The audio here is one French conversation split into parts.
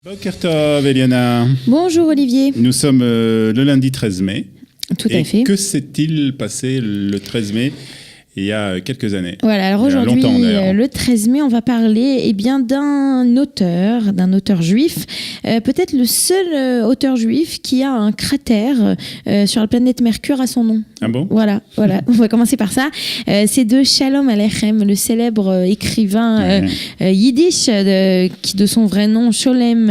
Boker Tov, Eliana. Bonjour Olivier. Nous sommes le lundi 13 mai. Tout à fait. Que s'est-il passé le 13 mai il y a quelques années? Voilà, alors aujourd'hui, le 13 mai, on va parler d'un auteur juif, peut-être le seul auteur juif qui a un cratère sur la planète Mercure à son nom. Ah bon? Voilà, on va commencer par ça. C'est de Shalom Aleichem, le célèbre écrivain yiddish qui de son vrai nom Sholem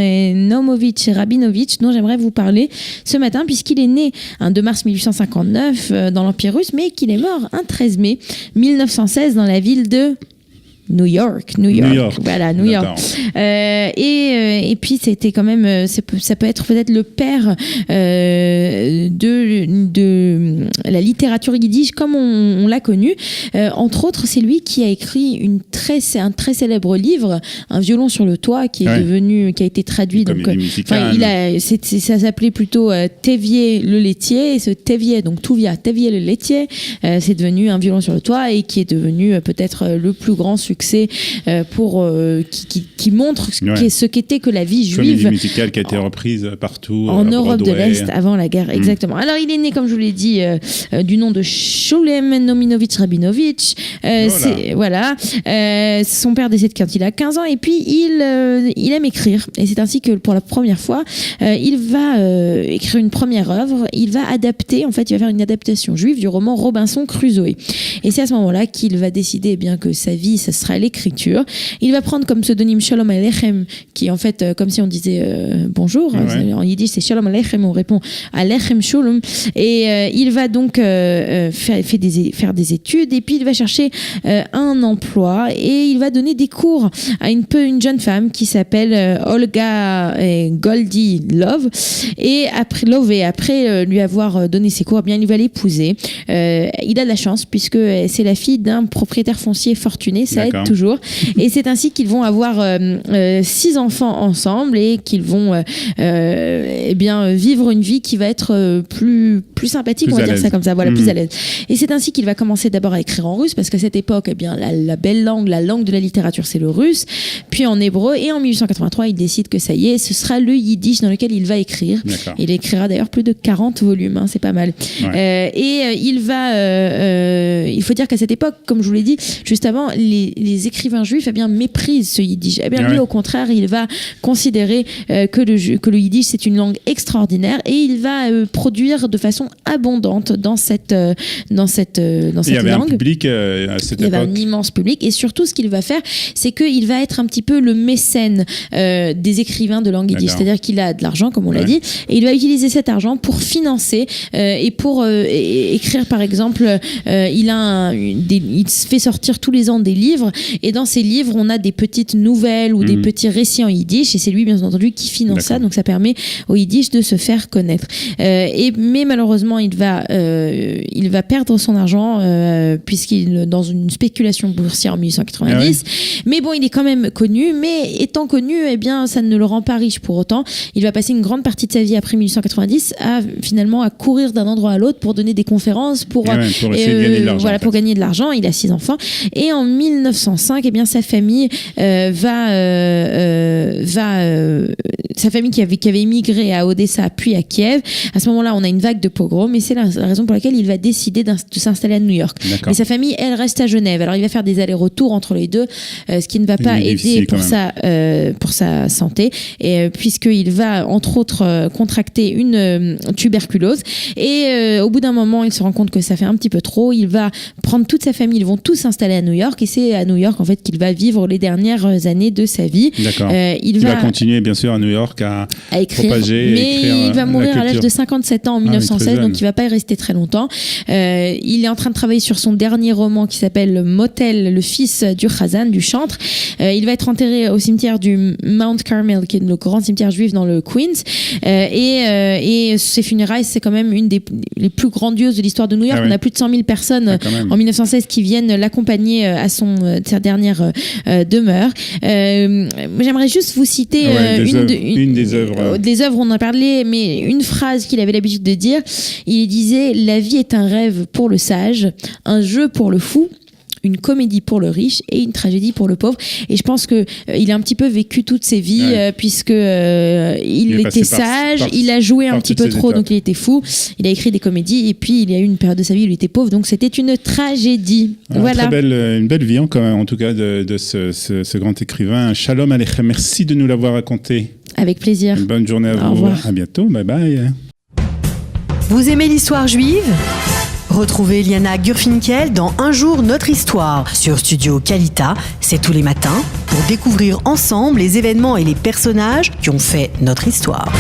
Naumovitch Rabinovitch, dont j'aimerais vous parler ce matin, puisqu'il est né un 2 mars 1859 dans l'Empire russe, mais qu'il est mort un 13 mai 1916 dans la ville de New York. Voilà, New York. Et puis c'était quand même, ça peut être peut-être le père de la littérature yiddish comme on l'a connu. Entre autres, c'est lui qui a écrit un très célèbre livre, Un violon sur le toit, qui a été traduit. Comme ça s'appelait plutôt Tevier le laitier, et ce Tevier, donc Tuvia Tevier le laitier, c'est devenu Un violon sur le toit, et qui est devenu peut-être le plus grand succès qui montre ce qu'était que la vie juive. Comédie musicale qui a été reprise partout en Europe de Broadway. l'Est avant la guerre, exactement. Alors il est né, comme je vous l'ai dit, du nom de Sholem Naumovitch Rabinovitch. Son père décède quand il a 15 ans, et puis il aime écrire, et c'est ainsi que pour la première fois il va écrire une première œuvre. Il va faire une adaptation juive du roman Robinson Crusoe, et c'est à ce moment-là qu'il va décider que sa vie, ça sera l'écriture. Il va prendre comme pseudonyme Shalom Aleichem, qui est en fait comme si on disait bonjour. En yiddish, c'est Shalom Aleichem, on répond Aleichem Shalom. Et il va donc faire des études, et puis il va chercher un emploi, et il va donner des cours à une jeune femme qui s'appelle Olga Goldie Love. Et après lui avoir donné ses cours, il va l'épouser. Il a de la chance puisque c'est la fille d'un propriétaire foncier fortuné, ça aide toujours. Et c'est ainsi qu'ils vont avoir 6 enfants ensemble, et qu'ils vont vivre une vie qui va être plus sympathique, on va dire ça comme ça, plus à l'aise. Et c'est ainsi qu'il va commencer d'abord à écrire en russe, parce qu'à cette époque, la belle langue, la langue de la littérature, c'est le russe, puis en hébreu, et en 1883, il décide que ça y est, ce sera le yiddish dans lequel il va écrire. Il écrira d'ailleurs plus de 40 volumes, c'est pas mal. Il faut dire qu'à cette époque, comme je vous l'ai dit juste avant, les écrivains juifs méprisent ce yiddish. Lui, au contraire, il va considérer que le yiddish, c'est une langue extraordinaire, et il va produire de façon abondante dans cette langue. Il y avait un public à cette époque. Il y avait un immense public, et surtout, ce qu'il va faire, c'est qu'il va être un petit peu le mécène des écrivains de langue yiddish. C'est-à-dire qu'il a de l'argent, comme on l'a dit, et il va utiliser cet argent pour financer et pour écrire, par exemple, il fait sortir tous les ans des livres, et dans ces livres, on a des petites nouvelles ou des petits récits en yiddish, et c'est lui, bien entendu, qui finance ça, donc ça permet au yiddish de se faire connaître. Mais malheureusement, il va perdre son argent puisqu'il dans une spéculation boursière en 1890. Mais bon, il est quand même connu, mais étant connu, ça ne le rend pas riche pour autant. Il va passer une grande partie de sa vie après 1890 à courir d'un endroit à l'autre pour donner des conférences, pour essayer de gagner de l'argent. Pour gagner de l'argent. Il a 6 enfants, et en 1905, sa famille sa famille qui avait émigré à Odessa puis à Kiev. À ce moment-là, on a une vague de pogroms, et c'est la raison pour laquelle il va décider de s'installer à New York. Et sa famille, elle, reste à Genève. Alors il va faire des allers-retours entre les deux, ce qui ne va pas aider pour sa santé, et puisqu'il va entre autres contracter une tuberculose, et au bout d'un moment, il se rend compte que ça fait un petit peu trop. Il va prendre toute sa famille, ils vont tous s'installer à New York, et c'est à New York en fait qu'il va vivre les dernières années de sa vie. Il va continuer bien sûr à New York à écrire, propager, mais il va mourir à l'âge de 57 ans en 1916, donc il va pas y rester très longtemps. Il est en train de travailler sur son dernier roman qui s'appelle Motel, le fils du Chazan, du chantre. Il va être enterré au cimetière du Mount Carmel, qui est le grand cimetière juif dans le Queens, et ses funérailles, c'est quand même une des les plus grandioses de l'histoire de New York. On a plus de 100 000 personnes en 1916 qui viennent l'accompagner à sa dernière demeure. J'aimerais juste vous citer une des œuvres. Des œuvres, on en a parlé, mais une phrase qu'il avait l'habitude de dire. Il disait: la vie est un rêve pour le sage, un jeu pour le fou, une comédie pour le riche et une tragédie pour le pauvre. Et je pense que il a un petit peu vécu toutes ses vies, puisque il était sage, il a joué un petit peu trop, donc il était fou. Il a écrit des comédies et puis il y a eu une période de sa vie où il était pauvre, donc c'était une tragédie. Voilà. Une belle vie en tout cas de ce grand écrivain. Shalom Aleichem, merci de nous l'avoir raconté. Avec plaisir. Une bonne journée à vous. Au revoir. À bientôt. Bye bye. Vous aimez l'histoire juive ? Retrouvez Liana Gurfinkel dans Un jour notre histoire sur Studio Kalita, c'est tous les matins, pour découvrir ensemble les événements et les personnages qui ont fait notre histoire.